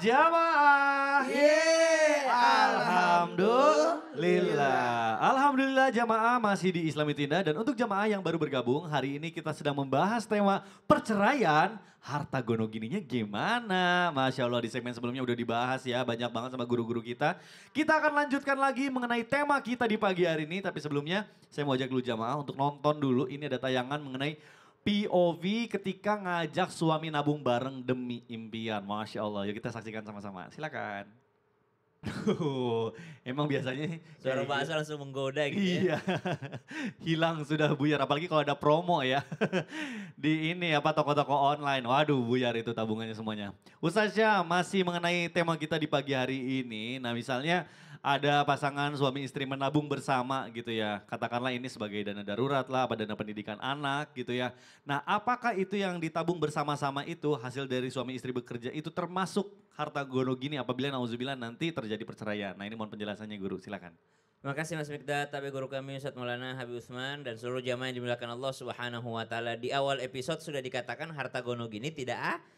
Jamaah. Alhamdulillah. Alhamdulillah jamaah masih di Islami Tinda. Dan untuk jamaah yang baru bergabung, hari ini kita sedang membahas tema perceraian. Harta gono gininya gimana? Masya Allah di segmen sebelumnya udah dibahas ya. Banyak banget sama guru-guru kita. Kita akan lanjutkan lagi mengenai tema kita di pagi hari ini. Tapi sebelumnya saya mau ajak dulu jamaah untuk nonton dulu. Ini ada tayangan mengenai POV ketika ngajak suami nabung bareng demi impian. Masya Allah, yuk kita saksikan sama-sama. Silakan. Emang biasanya suara bahasa langsung menggoda gitu ya. Iya, hilang sudah buyar. Apalagi kalau ada promo ya. Di ini apa toko-toko online. Waduh buyar itu tabungannya semuanya. Ustazah masih mengenai tema kita di pagi hari ini. Nah misalnya ada pasangan suami istri menabung bersama gitu ya. Katakanlah ini sebagai dana darurat lah, apa dana pendidikan anak gitu ya. Nah apakah itu yang ditabung bersama-sama itu hasil dari suami istri bekerja itu termasuk harta gono gini apabila nauzubillah nanti terjadi perceraian. Nah ini mohon penjelasannya guru, silakan. Terima kasih Mas Mikdad, tapi guru kami Ustadz Maulana Habib Usman dan seluruh jamaah yang dimuliakan Allah Subhanahu wa taala. Di awal episode sudah dikatakan harta gono gini tidak ada.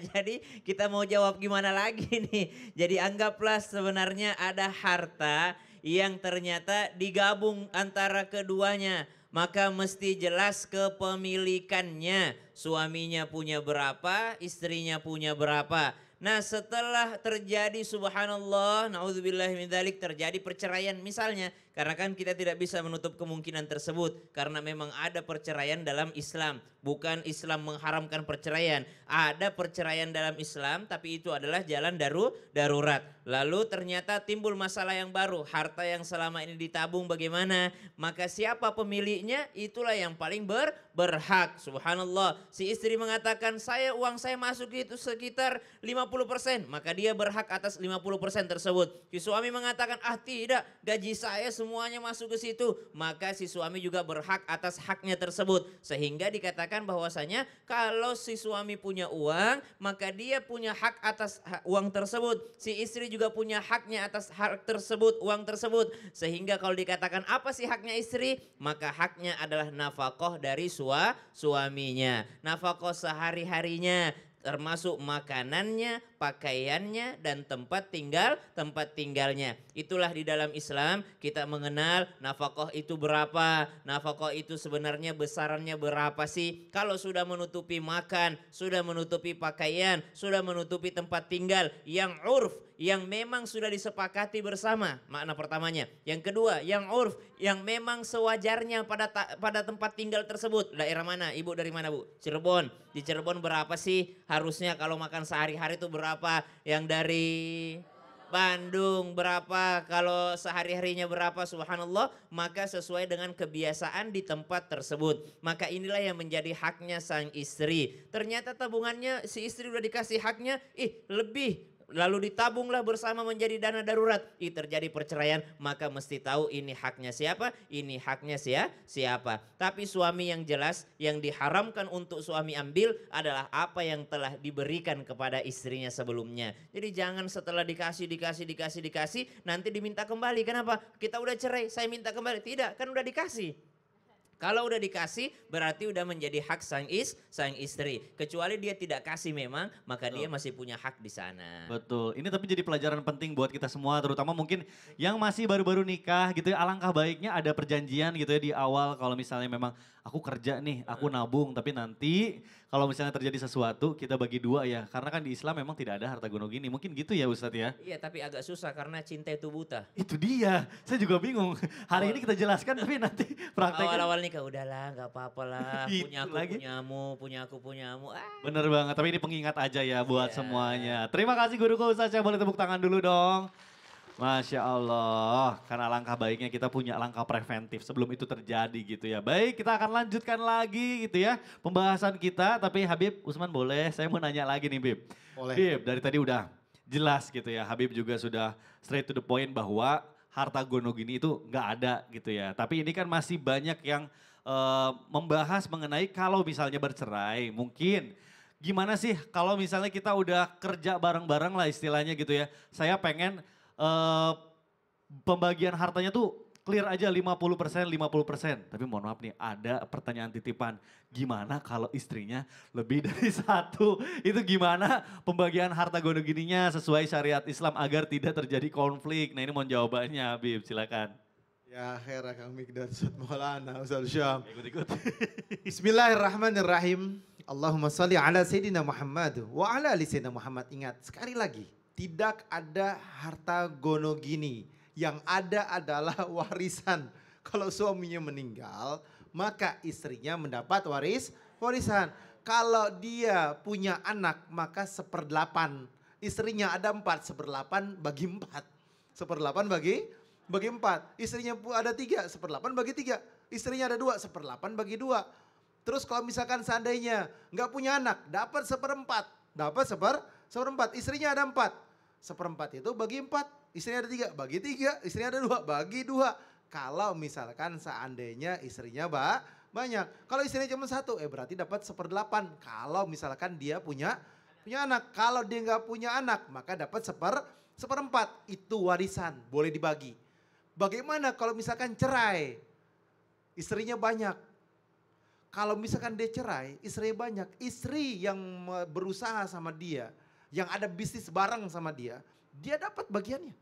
Jadi kita mau jawab gimana lagi nih. Jadi anggaplah sebenarnya ada harta yang ternyata digabung antara keduanya. Maka mesti jelas kepemilikannya. Suaminya punya berapa, istrinya punya berapa. Nah setelah terjadi subhanallah, na'udzubillahi min dzalik, terjadi perceraian misalnya. Karena kan kita tidak bisa menutup kemungkinan tersebut. Karena memang ada perceraian dalam Islam. Bukan Islam mengharamkan perceraian. Ada perceraian dalam Islam tapi itu adalah jalan darurat. Lalu ternyata timbul masalah yang baru. Harta yang selama ini ditabung bagaimana? Maka siapa pemiliknya itulah yang paling berhak. Subhanallah. Si istri mengatakan uang saya masuk itu sekitar 50%. Maka dia berhak atas 50% tersebut. Si suami mengatakan tidak gaji saya semuanya masuk ke situ. Maka si suami juga berhak atas haknya tersebut. Sehingga dikatakan bahwasanya kalau si suami punya uang maka dia punya hak atas uang tersebut. Si istri juga punya haknya atas hak tersebut, uang tersebut. Sehingga kalau dikatakan apa sih haknya istri? Maka haknya adalah nafkah dari suaminya. Nafkah sehari-harinya. Termasuk makanannya, pakaiannya, dan tempat tinggalnya. Itulah di dalam Islam kita mengenal nafkah itu berapa. Nafkah itu sebenarnya besarannya berapa sih? Kalau sudah menutupi makan, sudah menutupi pakaian, sudah menutupi tempat tinggal yang urf, yang memang sudah disepakati bersama. Makna pertamanya. Yang kedua, yang urf, yang memang sewajarnya pada tempat tinggal tersebut. Daerah mana? Ibu dari mana Bu? Cirebon. Di Cirebon berapa sih? Harusnya kalau makan sehari-hari itu berapa? Yang dari Bandung berapa? Kalau sehari-harinya berapa? Subhanallah. Maka sesuai dengan kebiasaan di tempat tersebut. Maka inilah yang menjadi haknya sang istri. Ternyata tabungannya si istri udah dikasih haknya. Lebih. Lalu ditabunglah bersama menjadi dana darurat. Terjadi perceraian maka mesti tahu ini haknya siapa, ini haknya siapa. Tapi suami yang jelas yang diharamkan untuk suami ambil adalah apa yang telah diberikan kepada istrinya sebelumnya. Jadi jangan setelah dikasih nanti diminta kembali. Kenapa? Kita udah cerai, saya minta kembali. Tidak, kan udah dikasih. Kalau udah dikasih berarti udah menjadi hak sang istri. Kecuali dia tidak kasih memang maka dia masih punya hak di sana. Betul, ini tapi jadi pelajaran penting buat kita semua terutama mungkin yang masih baru-baru nikah gitu ya. Alangkah baiknya ada perjanjian gitu ya di awal kalau misalnya memang aku kerja nih, aku nabung tapi nanti kalau misalnya terjadi sesuatu kita bagi dua ya. Karena kan di Islam memang tidak ada harta gono gini. Mungkin gitu ya Ustadz ya. Iya tapi agak susah karena cinta itu buta. Itu dia, saya juga bingung. Hari ini kita jelaskan tapi nanti prakteknya. Awal-awal nikah udahlah gak apa-apa lah. Gitu Punya aku lagi. punya aku punyamu. Bener banget, tapi ini pengingat aja ya buat Iya. semuanya. Terima kasih guruku Ustazah, boleh tepuk tangan dulu dong. Masya Allah, karena alangkah baiknya kita punya langkah preventif sebelum itu terjadi gitu ya. Baik, kita akan lanjutkan lagi gitu ya pembahasan kita. Tapi Habib, Usman boleh, saya mau nanya lagi nih Bib. Boleh. Bib, dari tadi udah jelas gitu ya. Habib juga sudah straight to the point bahwa harta gono gini itu nggak ada gitu ya. Tapi ini kan masih banyak yang membahas mengenai kalau misalnya bercerai mungkin gimana sih kalau misalnya kita udah kerja bareng-bareng lah istilahnya gitu ya. Saya pengen pembagian hartanya tuh clear aja 50%, 50%. Tapi mohon maaf nih, ada pertanyaan titipan. Gimana kalau istrinya lebih dari satu? Itu gimana pembagian harta gono gininya sesuai syariat Islam agar tidak terjadi konflik? Nah ini mohon jawabannya Habib, silakan. Ya khair Kang Mikdad Ustaz Maulana Ustaz Syam. Ikut-ikut. Bismillahirrahmanirrahim. Allahumma salli ala Sayyidina Muhammad wa ala ali Sayyidina Muhammad. Ingat sekali lagi, tidak ada harta gono gini. Yang ada adalah warisan. Kalau suaminya meninggal, maka istrinya mendapat warisan. Kalau dia punya anak, maka 1/8. Istrinya ada 4, 1/8 bagi 4. 1/8 bagi 4. Istrinya ada 3, 1/8 bagi 3. Istrinya ada 2, 1/8 bagi 2. Terus kalau misalkan seandainya nggak punya anak, dapat 1/4. Dapat 1/4. Istrinya ada 4. 1/4 itu bagi 4. Istrinya ada 3, bagi 3. Istrinya ada 2, bagi 2. Kalau misalkan seandainya istrinya banyak. Kalau istrinya cuma 1, berarti dapat 1/8. Kalau misalkan dia punya anak. Kalau dia nggak punya anak, maka dapat 1/4. Itu warisan, boleh dibagi. Bagaimana kalau misalkan cerai? Istrinya banyak. Kalau misalkan dia cerai, istrinya banyak. Istri yang berusaha sama dia, yang ada bisnis bareng sama dia dapat bagiannya.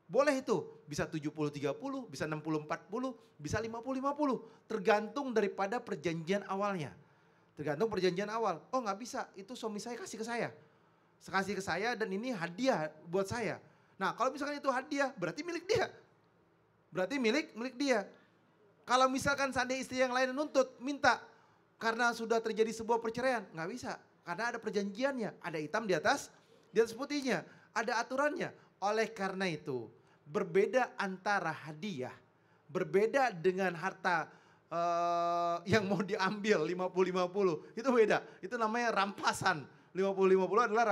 Boleh itu, bisa 70-30, bisa 60-40, bisa 50-50. Tergantung daripada perjanjian awalnya. Tergantung perjanjian awal. Oh nggak bisa, itu suami saya kasih ke saya. Kasih ke saya dan ini hadiah buat saya. Nah kalau misalkan itu hadiah, berarti milik dia. Berarti milik dia. Kalau misalkan seandainya istri yang lain nuntut, minta. Karena sudah terjadi sebuah perceraian, nggak bisa. Karena ada perjanjiannya, ada hitam di atas putihnya. Ada aturannya. Oleh karena itu, berbeda antara hadiah, berbeda dengan harta yang mau diambil 50-50. Itu beda, itu namanya rampasan. 50-50 adalah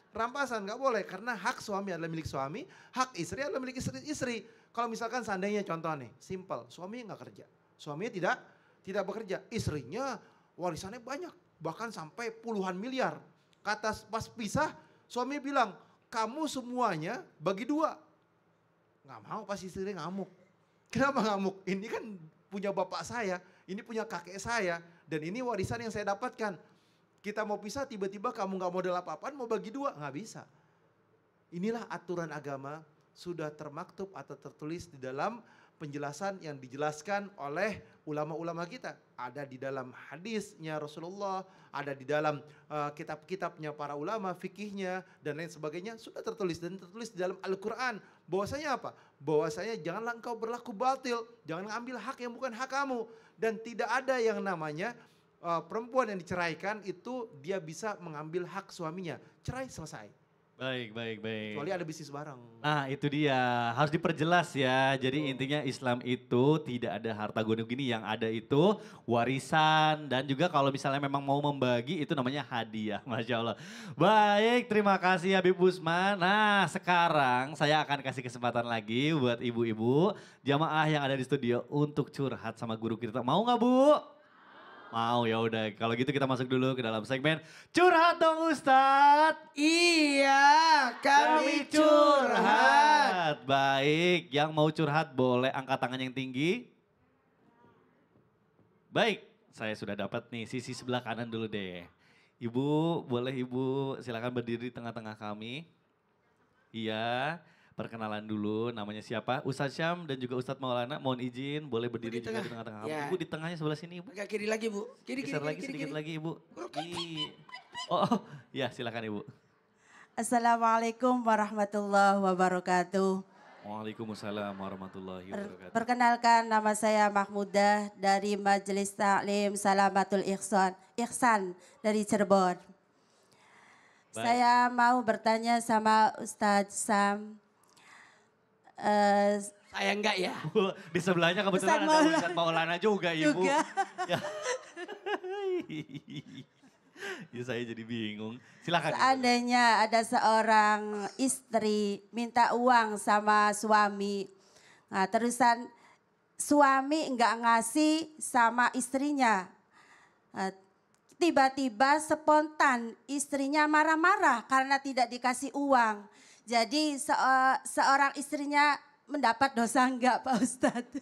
rampasan, gak boleh. Karena hak suami adalah milik suami, hak istri adalah milik istri. Kalau misalkan seandainya contoh nih, simple, suaminya gak kerja. Suaminya tidak bekerja, istrinya warisannya banyak. Bahkan sampai puluhan miliar. Kata pas pisah, suami bilang, kamu semuanya bagi 2. Gak mau, pas istrinya ngamuk. Kenapa ngamuk? Ini kan punya bapak saya, ini punya kakek saya, dan ini warisan yang saya dapatkan. Kita mau pisah, tiba-tiba kamu gak modal apa-apaan, mau bagi 2, gak bisa. Inilah aturan agama, sudah termaktub atau tertulis di dalam penjelasan yang dijelaskan oleh ulama-ulama kita. Ada di dalam hadisnya Rasulullah, ada di dalam kitab-kitabnya para ulama, fikihnya dan lain sebagainya. Sudah tertulis dan tertulis di dalam Al-Quran. Bahwasanya apa? Bahwasanya janganlah engkau berlaku batil, jangan ambil hak yang bukan hak kamu. Dan tidak ada yang namanya perempuan yang diceraikan itu dia bisa mengambil hak suaminya. Cerai selesai. Baik. Kecuali ada bisnis bareng. Nah itu dia, harus diperjelas ya. Jadi intinya Islam itu tidak ada harta gono gini, yang ada itu warisan. Dan juga kalau misalnya memang mau membagi itu namanya hadiah, Masya Allah. Baik, terima kasih Habib Usman. Nah sekarang saya akan kasih kesempatan lagi buat ibu-ibu jamaah yang ada di studio untuk curhat sama guru kita. Mau gak Bu? Mau, ya udah. Kalau gitu kita masuk dulu ke dalam segmen Curhat Dong Ustadz. Iya, kami curhat. Baik, yang mau curhat boleh angkat tangan yang tinggi. Baik, saya sudah dapat nih, sisi sebelah kanan dulu deh. Ibu, boleh Ibu silakan berdiri di tengah-tengah kami. Iya. Perkenalan dulu, namanya siapa? Ustadz Syam dan juga Ustadz Maulana, mohon izin boleh berdiri juga di tengah-tengah. Ya. Ibu di tengahnya sebelah sini Ibu. Agak kiri lagi Bu, kiri. Sedikit lagi Ibu. Oh, ya silakan Ibu. Assalamualaikum warahmatullahi wabarakatuh. Waalaikumsalam warahmatullahi wabarakatuh. Perkenalkan, nama saya Mahmudah dari Majelis Taklim Salamatul Ihsan dari Cirebon. Baik. Saya mau bertanya sama Ustadz Sam. Saya enggak ya. Bu, di sebelahnya kebetulan Ustadz ada Ustadz Maulana juga Ibu. Juga. Ya. Ya saya jadi bingung. Silakan. Seandainya ada seorang istri minta uang sama suami. Nah terusan suami enggak ngasih sama istrinya. Tiba-tiba spontan istrinya marah-marah karena tidak dikasih uang. Jadi seorang istrinya mendapat dosa enggak Pak Ustadz?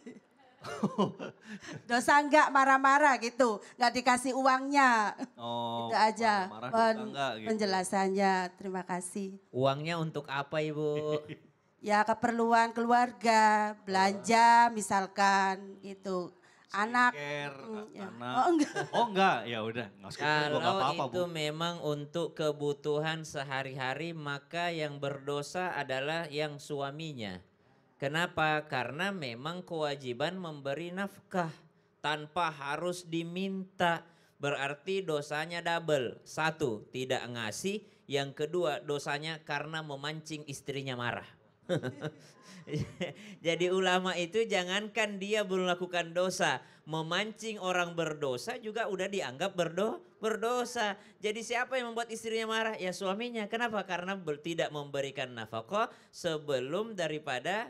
Dosa enggak marah-marah gitu, enggak dikasih uangnya. Oh, Itu aja marah-marah dosa enggak gitu. penjelasannya. Terima kasih. Uangnya untuk apa Ibu? Ya keperluan keluarga, belanja misalkan itu. Anak. Skincare, Ya. anak. Oh enggak. Oh enggak, ya udah. Nggak skincare gua nggak Kalau apa-apa itu Bu. memang untuk kebutuhan sehari-hari, maka yang berdosa adalah yang suaminya. Kenapa? Karena memang kewajiban memberi nafkah tanpa harus diminta. Berarti dosanya double. Satu, tidak ngasih. Yang kedua, dosanya karena memancing istrinya marah. Jadi ulama itu jangankan dia melakukan dosa, memancing orang berdosa juga udah dianggap berdosa. Jadi siapa yang membuat istrinya marah? Ya suaminya. Kenapa? Karena tidak memberikan nafkah sebelum daripada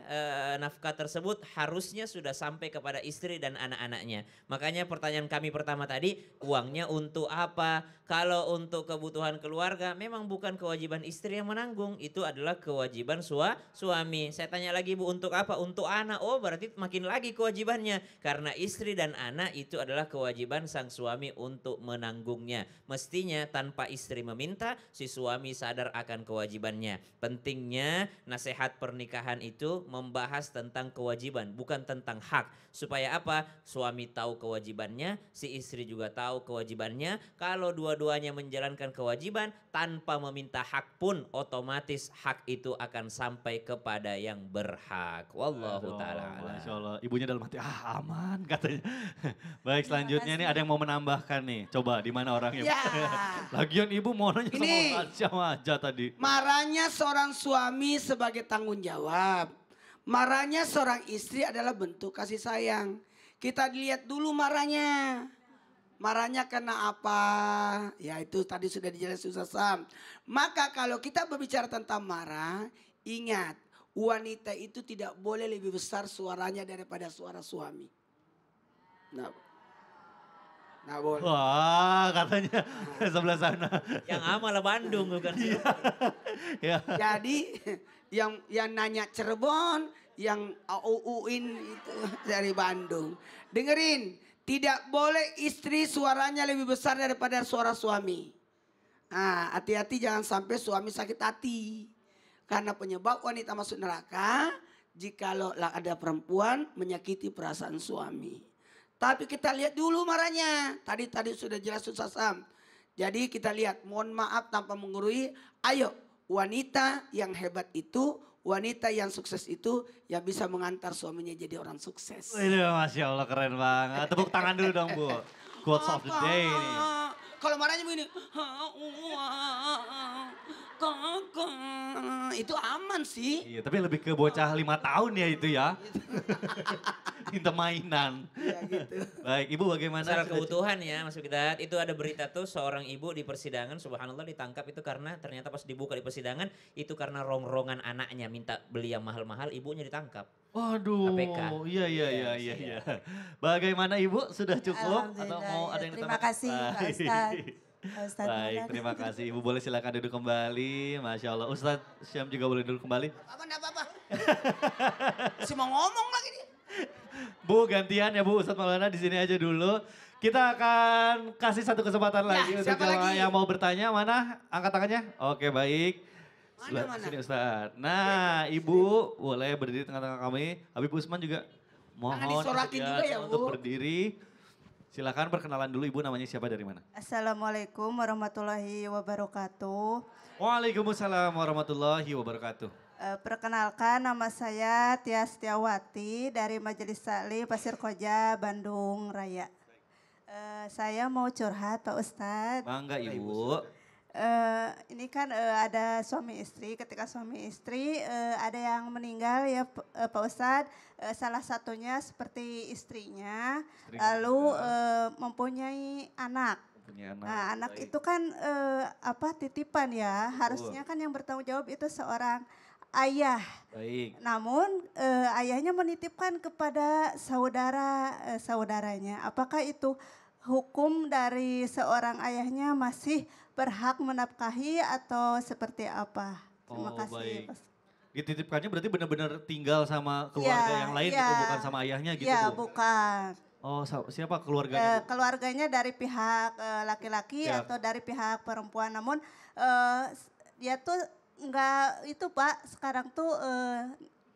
nafkah tersebut harusnya sudah sampai kepada istri dan anak-anaknya. Makanya pertanyaan kami pertama tadi, uangnya untuk apa? Kalau untuk kebutuhan keluarga memang bukan kewajiban istri yang menanggung, itu adalah kewajiban suami. Saya tanya lagi Bu, untuk apa? Untuk anak. Oh berarti makin lagi kewajibannya. Karena istri dan anak itu adalah kewajiban sang suami untuk menanggungnya. Mestinya tanpa istri meminta, si suami sadar akan kewajibannya. Pentingnya nasihat pernikahan itu membahas tentang kewajiban, bukan tentang hak. Supaya apa? Suami tahu kewajibannya, si istri juga tahu kewajibannya. Kalau dua-duanya menjalankan kewajiban tanpa meminta hak pun, otomatis hak itu akan sampai kepada yang berhak. Wallahu Aduh, ta'ala a'lam. Masya Allah, ibunya dalam hati, aman katanya. Baik, selanjutnya nih ada yang mau menambahkan nih. Coba, di mana orangnya? Ya. Lagian ibu mau nanya sama Ini. Ustaz Syam aja tadi. Marahnya seorang suami sebagai tanggung jawab. Marahnya seorang istri adalah bentuk kasih sayang. Kita lihat dulu marahnya. Marahnya karena apa? Ya itu tadi sudah dijelaskan Ustaz Sam. Maka kalau kita berbicara tentang marah, ingat wanita itu tidak boleh lebih besar suaranya daripada suara suami. Nah boleh. Wah, katanya sebelah sana. Yang amal Bandung bukan sih? Ya. Jadi yang nanya Cirebon, yang AUUin itu dari Bandung. Dengerin, tidak boleh istri suaranya lebih besar daripada suara suami. Nah, hati-hati jangan sampai suami sakit hati. Karena penyebab wanita masuk neraka jikalau ada perempuan menyakiti perasaan suami. Tapi kita lihat dulu marahnya. Tadi sudah jelas Ustaz Sam. Jadi kita lihat, mohon maaf tanpa menggurui. Ayo, wanita yang hebat itu, wanita yang sukses itu yang bisa mengantar suaminya jadi orang sukses. Ini Masya Allah keren banget. Tepuk tangan dulu dong Bu. Quotes of the day nih. Kalau marahnya begini, itu aman sih. Iya, tapi lebih ke bocah 5 tahun ya itu ya. Minta mainan. Ya gitu. Baik, Ibu bagaimana? Masalah Sudah kebutuhan ya Mas Fikdat, itu ada berita tuh seorang ibu di persidangan subhanallah ditangkap itu karena ternyata pas dibuka di persidangan itu karena rongrongan anaknya minta beli yang mahal-mahal, ibunya ditangkap. Waduh, KPK. iya. Bagaimana Ibu? Sudah cukup? Atau Alhamdulillah, mau ya. ada yang Terima ditambahkan? kasih Pak Baik. Ustadz. Pak Ustadz Baik, Maulana. terima kasih. Ibu boleh silakan duduk kembali. Masya Allah. Ustadz Syam juga boleh duduk kembali. Apa? Si mau ngomong lagi nih. Bu, gantian ya Bu, Ustadz Maulana di sini aja dulu. Kita akan kasih satu kesempatan lagi untuk siapa jamaah lagi? yang mau bertanya. Mana? Angkat tangannya. Oke, baik. Mana? Sini Ustadz. Nah, Ibu boleh berdiri tengah-tengah kami. Habib Usman juga mohon disorakin juga ya, untuk Bu. berdiri. Silakan perkenalan dulu Ibu, namanya siapa, dari mana? Assalamualaikum warahmatullahi wabarakatuh. Waalaikumsalam warahmatullahi wabarakatuh. Perkenalkan nama saya Tia Setiawati dari Majelis Taklim Pasir Koja, Bandung Raya. Saya mau curhat Pak Ustadz. Bangga Ibu. Ini kan ada suami istri, ketika suami istri ada yang meninggal ya Pak Ustadz. Salah satunya seperti istrinya, lalu mempunyai anak. Punya anak. Nah, anak Baik. itu kan titipan ya. Harusnya kan yang bertanggung jawab itu seorang ayah. Baik. Namun ayahnya menitipkan kepada saudaranya. Apakah itu hukum dari seorang ayahnya masih berhak menafkahi atau seperti apa? Terima Oh, kasih. baik. Pak. Dititipkannya berarti benar-benar tinggal sama keluarga yang lain gitu, bukan sama ayahnya gitu Iya, Bu? bukan. Oh siapa keluarganya Bu? Keluarganya dari pihak laki-laki Siap. atau dari pihak perempuan. Namun dia tuh enggak itu Pak, sekarang tuh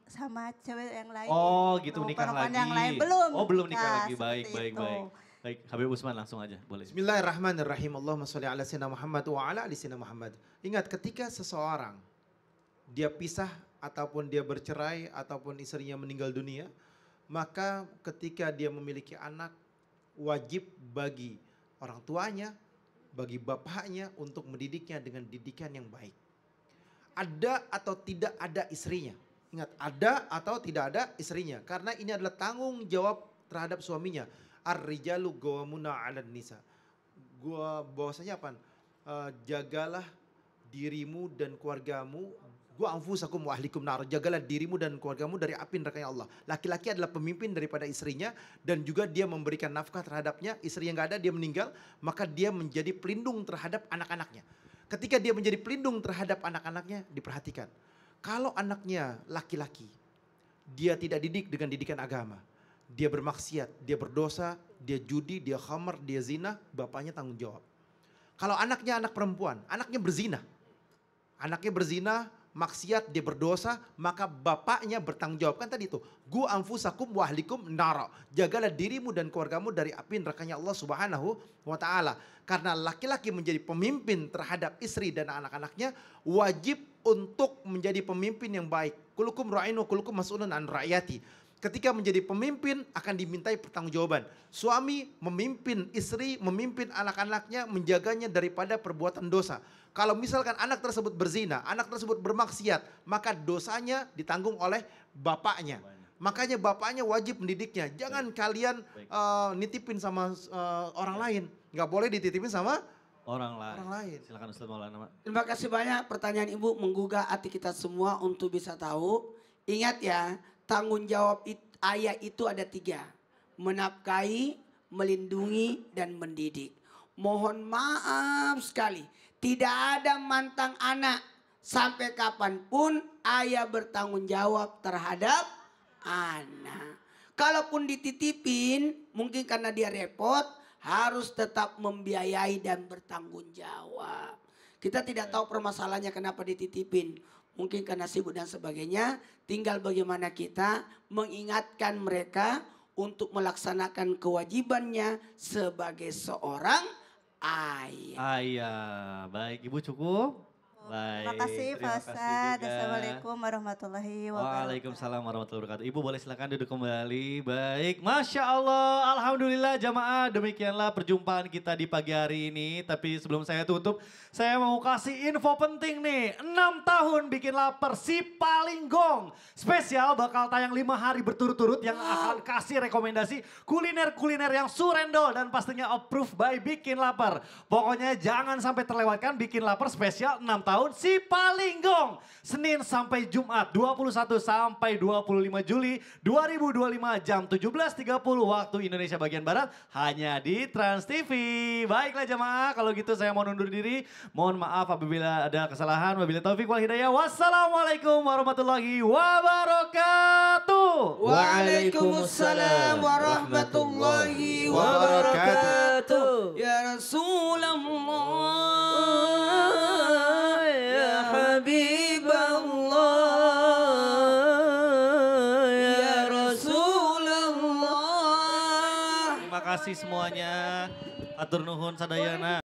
sama cewek yang lain. Oh gitu, nikah perempuan lagi. yang lain belum. Oh belum nikah lagi, seperti baik, baik, itu. baik. Baik, Habib Usman langsung aja, boleh. Bismillahirrahmanirrahim. Allahumma sholli ala sayyidina Muhammad wa ala ali sayyidina Muhammad. Ingat ketika seseorang dia pisah ataupun dia bercerai ataupun istrinya meninggal dunia, maka ketika dia memiliki anak wajib bagi orang tuanya, bagi bapaknya untuk mendidiknya dengan didikan yang baik. Ada atau tidak ada istrinya. Ingat, ada atau tidak ada istrinya. Karena ini adalah tanggung jawab terhadap suaminya. Ar-rijalu qawwamuna 'alan nisa. Bahwasanya apa? Jagalah dirimu dan keluargamu. Gua anfusakum wa ahlikum nar. Jagalah dirimu dan keluargamu dari api nerakanya Allah. Laki-laki adalah pemimpin daripada istrinya dan juga dia memberikan nafkah terhadapnya. Istri yang gak ada, dia meninggal, maka dia menjadi pelindung terhadap anak-anaknya. Ketika dia menjadi pelindung terhadap anak-anaknya, diperhatikan. Kalau anaknya laki-laki, dia tidak didik dengan didikan agama. Dia bermaksiat, dia berdosa, dia judi, dia khamar, dia zina, bapaknya tanggung jawab. Kalau anaknya anak perempuan, anaknya berzina. Anaknya berzina, maksiat, dia berdosa, maka bapaknya bertanggung jawab. Kan tadi itu, gu anfusakum wa ahlikum nara. Jagalah dirimu dan keluargamu dari api nerakanya Allah Subhanahu wa ta'ala. Karena laki-laki menjadi pemimpin terhadap istri dan anak-anaknya, wajib untuk menjadi pemimpin yang baik. Kulukum ra'in wa kulukum mas'ulun an ra'yati. Ketika menjadi pemimpin akan dimintai pertanggungjawaban. Suami memimpin istri, memimpin anak-anaknya, menjaganya daripada perbuatan dosa. Kalau misalkan anak tersebut berzina, anak tersebut bermaksiat, maka dosanya ditanggung oleh bapaknya. Makanya bapaknya wajib mendidiknya. Jangan kalian nitipin sama orang lain. Nggak boleh dititipin sama Orang orang lain. Silakan Ustaz Maulana. Terima kasih banyak pertanyaan Ibu menggugah hati kita semua untuk bisa tahu. Ingat ya, tanggung jawab ayah itu ada 3. Menafkahi, melindungi, dan mendidik. Mohon maaf sekali, tidak ada mantan anak. Sampai kapanpun ayah bertanggung jawab terhadap anak. Kalaupun dititipin, mungkin karena dia repot, harus tetap membiayai dan bertanggung jawab. Kita tidak tahu permasalahannya kenapa dititipin. Mungkin karena sibuk dan sebagainya. Tinggal bagaimana kita mengingatkan mereka untuk melaksanakan kewajibannya sebagai seorang ayah. Ayah, baik Ibu cukup? Baik. Terima kasih Pak Ustadz. Assalamualaikum warahmatullahi wabarakatuh. Waalaikumsalam warahmatullahi wabarakatuh. Ibu boleh silakan duduk kembali. Baik, Masya Allah, Alhamdulillah jamaah. Demikianlah perjumpaan kita di pagi hari ini. Tapi sebelum saya tutup, saya mau kasih info penting nih. 6 tahun bikin lapar si paling gong. Spesial bakal tayang 5 hari berturut-turut yang akan kasih rekomendasi kuliner-kuliner yang surendol dan pastinya approved by Bikin Lapar. Pokoknya jangan sampai terlewatkan Bikin Lapar spesial 6 tahun si paling gong. Senin sampai Jumat 21 sampai 25 Juli 2025 jam 17.30 waktu Indonesia bagian Barat hanya di Trans TV. Baiklah jamaah, kalau gitu saya mau undur diri. Mohon maaf apabila ada kesalahan. Wabillahi taufik wal hidayah. Wassalamualaikum warahmatullahi wabarakatuh. Waalaikumsalam warahmatullahi wabarakatuh. Ya Rasulullah, ya Habiballah, ya Rasulullah. Terima kasih semuanya. Atur nuhun sadayana.